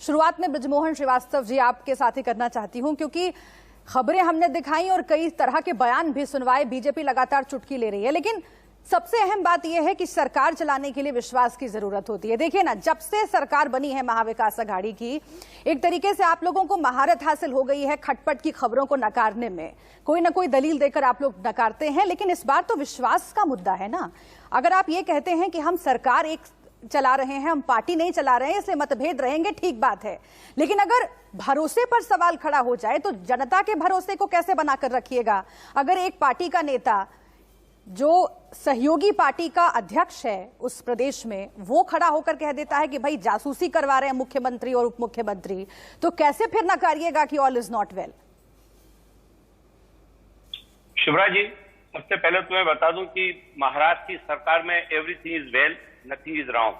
शुरुआत में बृजमोहन श्रीवास्तव जी आपके साथ ही करना चाहती हूं, क्योंकि खबरें हमने दिखाई और कई तरह के बयान भी सुनवाए। बीजेपी लगातार चुटकी ले रही है, लेकिन सबसे अहम बात यह है कि सरकार चलाने के लिए विश्वास की जरूरत होती है। देखिए ना, जब से सरकार बनी है महाविकास अघाड़ी की, एक तरीके से आप लोगों को महारत हासिल हो गई है खटपट की खबरों को नकारने में। कोई ना कोई दलील देकर आप लोग नकारते हैं, लेकिन इस बार तो विश्वास का मुद्दा है ना। अगर आप ये कहते हैं कि हम सरकार एक चला रहे हैं, हम पार्टी नहीं चला रहे हैं, इसलिए मतभेद रहेंगे, ठीक बात है, लेकिन अगर भरोसे पर सवाल खड़ा हो जाए तो जनता के भरोसे को कैसे बनाकर रखिएगा? अगर एक पार्टी का नेता जो सहयोगी पार्टी का अध्यक्ष है उस प्रदेश में, वो खड़ा होकर कह देता है कि भाई जासूसी करवा रहे हैं मुख्यमंत्री और उप मुख्यमंत्री, तो कैसे फिर नकारिएगा कि all is not well? Shivraj ji, सबसे पहले तो मैं बता दूं कि महाराष्ट्र की सरकार में everything is well, nothing is wrong.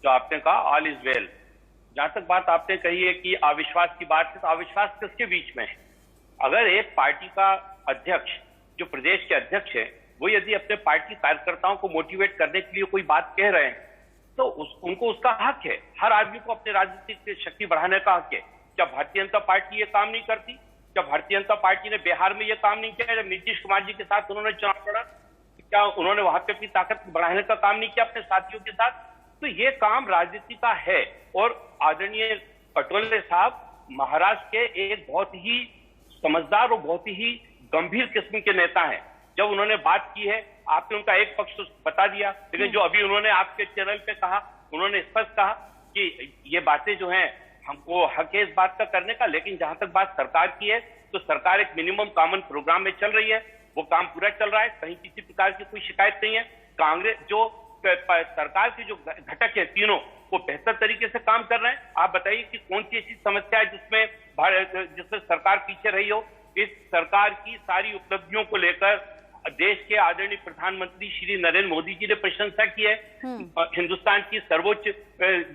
जो आपने कहा ऑल इज वेल। जहां तक बात आपने कही है कि अविश्वास की बात है, तो अविश्वास किसके बीच में है? अगर एक पार्टी का अध्यक्ष, जो प्रदेश के अध्यक्ष है, वो यदि अपने पार्टी कार्यकर्ताओं को मोटिवेट करने के लिए कोई बात कह रहे हैं, तो उनको उसका हक है। हर आदमी को अपने राजनीतिक शक्ति बढ़ाने का हक है। क्या भारतीय जनता पार्टी ये काम नहीं करती? क्या भारतीय जनता पार्टी ने बिहार में ये काम नहीं किया जब नीतीश कुमार जी के साथ उन्होंने चुनाव लड़ा? क्या उन्होंने वहां पे अपनी ताकत बढ़ाने का काम नहीं किया अपने साथियों के साथ? तो ये काम राजनीति का है। और आदरणीय पटोले साहब महाराष्ट्र के एक बहुत ही समझदार और बहुत ही गंभीर किस्म के नेता हैं। जब उन्होंने बात की है, आपने उनका एक पक्ष तो बता दिया, लेकिन जो अभी उन्होंने आपके चैनल पे कहा, उन्होंने स्पष्ट कहा कि ये बातें जो हैं हमको हक है इस बात का करने का। लेकिन जहां तक बात सरकार की है, तो सरकार एक मिनिमम कॉमन प्रोग्राम में चल रही है, वो काम पूरा चल रहा है, कहीं किसी प्रकार की कोई शिकायत नहीं है। कांग्रेस जो सरकार के जो घटक है तीनों, वो बेहतर तरीके से काम कर रहे हैं। आप बताइए कि कौन सी ऐसी समस्या है जिसमें सरकार पीछे रही हो? इस सरकार की सारी उपलब्धियों को लेकर देश के आदरणीय प्रधानमंत्री श्री नरेंद्र मोदी जी ने प्रशंसा की है। हिंदुस्तान की सर्वोच्च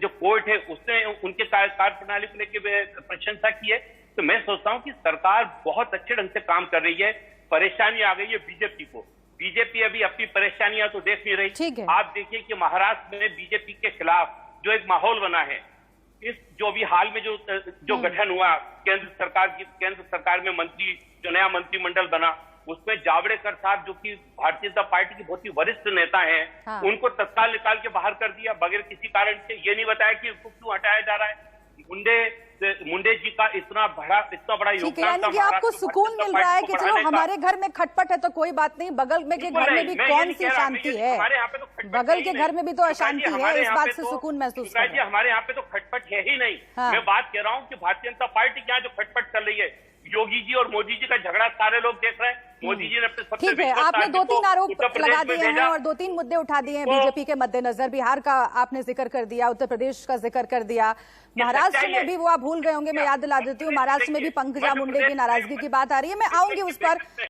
जो कोर्ट है उसने उनके कार्य प्रणाली को लेकर प्रशंसा की है। तो मैं सोचता हूं कि सरकार बहुत अच्छे ढंग से काम कर रही है। परेशानी आ गई है बीजेपी को। बीजेपी अभी अपनी परेशानियां तो देख नहीं रही। आप देखिए कि महाराष्ट्र में बीजेपी के खिलाफ जो एक माहौल बना है, इस जो अभी हाल में जो गठन हुआ केंद्र सरकार में जो नया मंत्रिमंडल बना, उसमें जावड़ेकर साहब जो कि भारतीय जनता पार्टी के बहुत ही वरिष्ठ नेता हैं, उनको तत्काल निकाल के बाहर कर दिया बगैर किसी कारण के। ये नहीं बताया कि उसको क्यों हटाया जा रहा है। मुंडे जी का इतना बड़ा योगदान था। आपको सुकून मिल रहा है कि चलो हमारे घर में खटपट है तो कोई बात नहीं, बगल में के घर में भी कौन सी शांति है? बगल के घर में भी तो अशांति है, इस बात से सुकून महसूस कर रहे हैं। हमारे यहाँ पे तो खटपट है ही नहीं। मैं बात कह रहा हूँ कि भारतीय जनता पार्टी क्या जो खटपट कर रही है, योगी जी और मोदी जी का झगड़ा सारे लोग देख रहे हैं। मोदी जी ने अपने सबसे ठीक है, आपने 2-3 आरोप लगा दिए हैं और 2-3 मुद्दे उठा दिए हैं बीजेपी के मद्देनजर। बिहार का आपने जिक्र कर दिया, उत्तर प्रदेश का जिक्र कर दिया, महाराष्ट्र में भी वो आप भूल गए होंगे, मैं याद दिला देती हूँ, महाराष्ट्र में भी पंकजा मुंडे की नाराजगी की बात आ रही है, मैं आऊंगी उस पर।